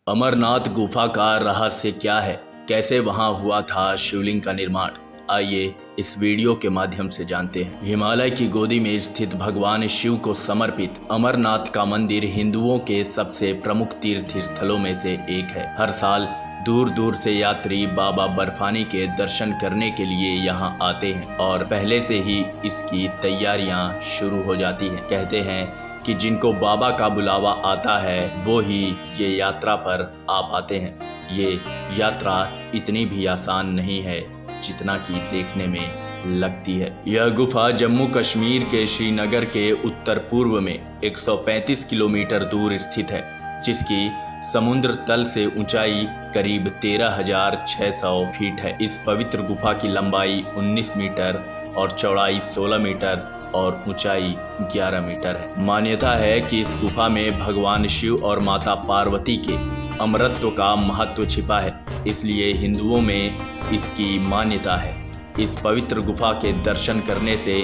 अमरनाथ गुफा का रहस्य क्या है? कैसे वहां हुआ था शिवलिंग का निर्माण? आइए इस वीडियो के माध्यम से जानते हैं। हिमालय की गोदी में स्थित भगवान शिव को समर्पित अमरनाथ का मंदिर हिंदुओं के सबसे प्रमुख तीर्थ स्थलों में से एक है। हर साल दूर दूर से यात्री बाबा बर्फानी के दर्शन करने के लिए यहां आते हैं और पहले से ही इसकी तैयारियां शुरू हो जाती हैं। कहते हैं कि जिनको बाबा का बुलावा आता है वो ही ये यात्रा पर आ पाते हैं। ये यात्रा इतनी भी आसान नहीं है जितना कि देखने में लगती है। यह गुफा जम्मू कश्मीर के श्रीनगर के उत्तर पूर्व में 135 किलोमीटर दूर स्थित है, जिसकी समुद्र तल से ऊंचाई करीब 13,600 फीट है। इस पवित्र गुफा की लंबाई 19 मीटर और चौड़ाई 16 मीटर और ऊंचाई 11 मीटर है। मान्यता है कि इस गुफा में भगवान शिव और माता पार्वती के अमरत्व का महत्व छिपा है, इसलिए हिंदुओं में इसकी मान्यता है। इस पवित्र गुफा के दर्शन करने से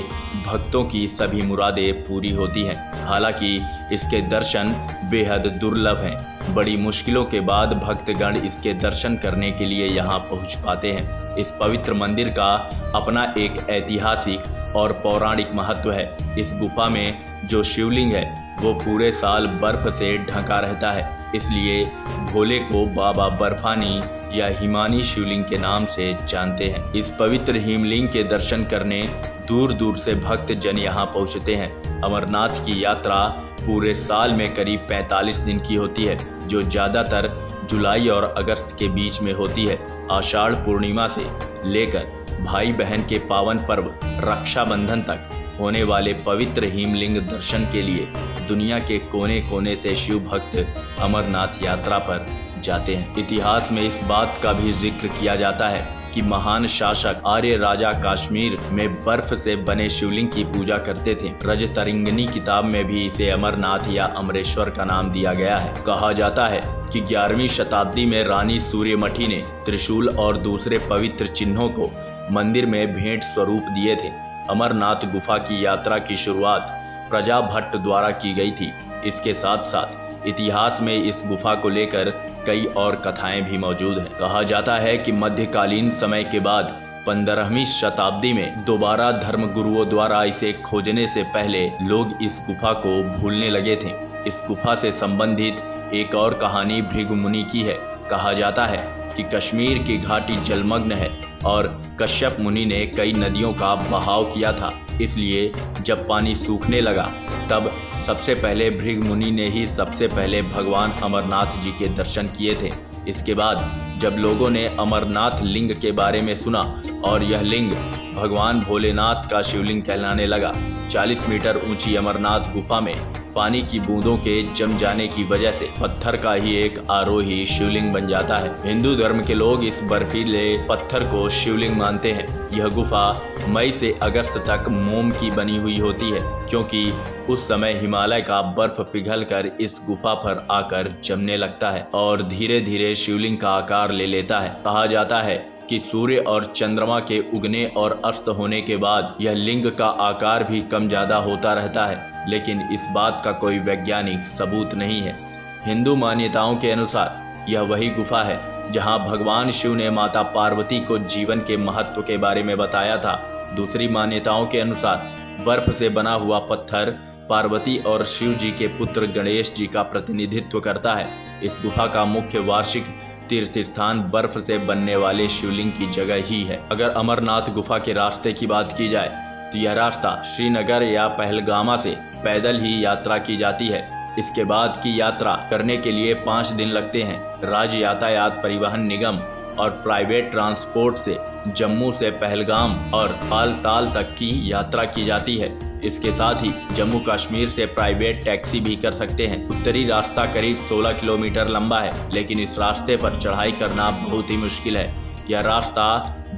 भक्तों की सभी मुरादें पूरी होती हैं। हालांकि इसके दर्शन बेहद दुर्लभ हैं। बड़ी मुश्किलों के बाद भक्तगण इसके दर्शन करने के लिए यहाँ पहुँच पाते हैं। इस पवित्र मंदिर का अपना एक ऐतिहासिक और पौराणिक महत्व है। इस गुफा में जो शिवलिंग है वो पूरे साल बर्फ से ढका रहता है, इसलिए भोले को बाबा बर्फानी या हिमानी शिवलिंग के नाम से जानते हैं। इस पवित्र हिमलिंग के दर्शन करने दूर दूर से भक्त जन यहाँ पहुँचते हैं। अमरनाथ की यात्रा पूरे साल में करीब 45 दिन की होती है, जो ज़्यादातर जुलाई और अगस्त के बीच में होती है। आषाढ़ पूर्णिमा से लेकर भाई बहन के पावन पर्व रक्षाबंधन तक होने वाले पवित्र हिमलिंग दर्शन के लिए दुनिया के कोने कोने से शिव भक्त अमरनाथ यात्रा पर जाते हैं। इतिहास में इस बात का भी जिक्र किया जाता है कि महान शासक आर्य राजा कश्मीर में बर्फ से बने शिवलिंग की पूजा करते थे। रजतरिंगनी किताब में भी इसे अमरनाथ या अमरेश्वर का नाम दिया गया है। कहा जाता है कि 11वीं शताब्दी में रानी सूर्यमठी ने त्रिशूल और दूसरे पवित्र चिन्हों को मंदिर में भेंट स्वरूप दिए थे। अमरनाथ गुफा की यात्रा की शुरुआत प्रजाभट्ट द्वारा की गई थी। इसके साथ साथ इतिहास में इस गुफा को लेकर कई और कथाएं भी मौजूद हैं। कहा जाता है कि मध्यकालीन समय के बाद 15वीं शताब्दी में दोबारा धर्मगुरुओं द्वारा इसे खोजने से पहले लोग इस गुफा को भूलने लगे थे। इस गुफा से संबंधित एक और कहानी भृगु मुनि की है। कहा जाता है कि कश्मीर की घाटी जलमग्न है और कश्यप मुनि ने कई नदियों का बहाव किया था, इसलिए जब पानी सूखने लगा तब सबसे पहले भृगु मुनि ने ही सबसे पहले भगवान अमरनाथ जी के दर्शन किए थे। इसके बाद जब लोगों ने अमरनाथ लिंग के बारे में सुना और यह लिंग भगवान भोलेनाथ का शिवलिंग कहलाने लगा। 40 मीटर ऊंची अमरनाथ गुफा में पानी की बूंदों के जम जाने की वजह से पत्थर का ही एक आरोही शिवलिंग बन जाता है। हिंदू धर्म के लोग इस बर्फीले पत्थर को शिवलिंग मानते हैं। यह गुफा मई से अगस्त तक मोम की बनी हुई होती है, क्योंकि उस समय हिमालय का बर्फ पिघलकर इस गुफा पर आकर जमने लगता है और धीरे धीरे शिवलिंग का आकार ले लेता है। कहा जाता है कि सूर्य और चंद्रमा के उगने और अस्त होने के बाद यह लिंग का आकार भी कम ज्यादा होता रहता है, लेकिन इस बात का कोई वैज्ञानिक सबूत नहीं है। हिंदू मान्यताओं के अनुसार यह वही गुफा है जहां भगवान शिव ने माता पार्वती को जीवन के महत्व के बारे में बताया था। दूसरी मान्यताओं के अनुसार बर्फ से बना हुआ पत्थर पार्वती और शिव जी के पुत्र गणेश जी का प्रतिनिधित्व करता है। इस गुफा का मुख्य वार्षिक तीर्थ स्थान बर्फ से बनने वाले शिवलिंग की जगह ही है। अगर अमरनाथ गुफा के रास्ते की बात की जाए तो यह रास्ता श्रीनगर या पहलगामा से पैदल ही यात्रा की जाती है। इसके बाद की यात्रा करने के लिए 5 दिन लगते हैं। राज्य यातायात परिवहन निगम और प्राइवेट ट्रांसपोर्ट से जम्मू से पहलगाम और बालताल तक की यात्रा की जाती है। इसके साथ ही जम्मू कश्मीर से प्राइवेट टैक्सी भी कर सकते हैं। उत्तरी रास्ता करीब 16 किलोमीटर लंबा है, लेकिन इस रास्ते पर चढ़ाई करना बहुत ही मुश्किल है। यह रास्ता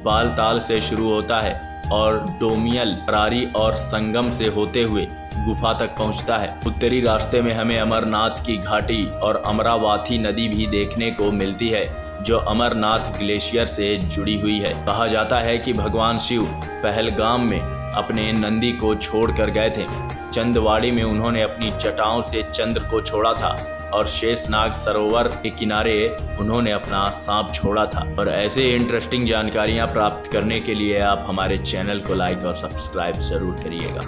बालताल से शुरू होता है और डोमियल, रारी और संगम से होते हुए गुफा तक पहुंचता है। उत्तरी रास्ते में हमें अमरनाथ की घाटी और अमरावती नदी भी देखने को मिलती है, जो अमरनाथ ग्लेशियर से जुड़ी हुई है। कहा जाता है कि भगवान शिव पहलगाम में अपने नंदी को छोड़कर गए थे। चंदवाड़ी में उन्होंने अपनी जटाओं से चंद्र को छोड़ा था और शेषनाग सरोवर के किनारे उन्होंने अपना सांप छोड़ा था। और ऐसे इंटरेस्टिंग जानकारियां प्राप्त करने के लिए आप हमारे चैनल को लाइक और सब्सक्राइब जरूर करिएगा।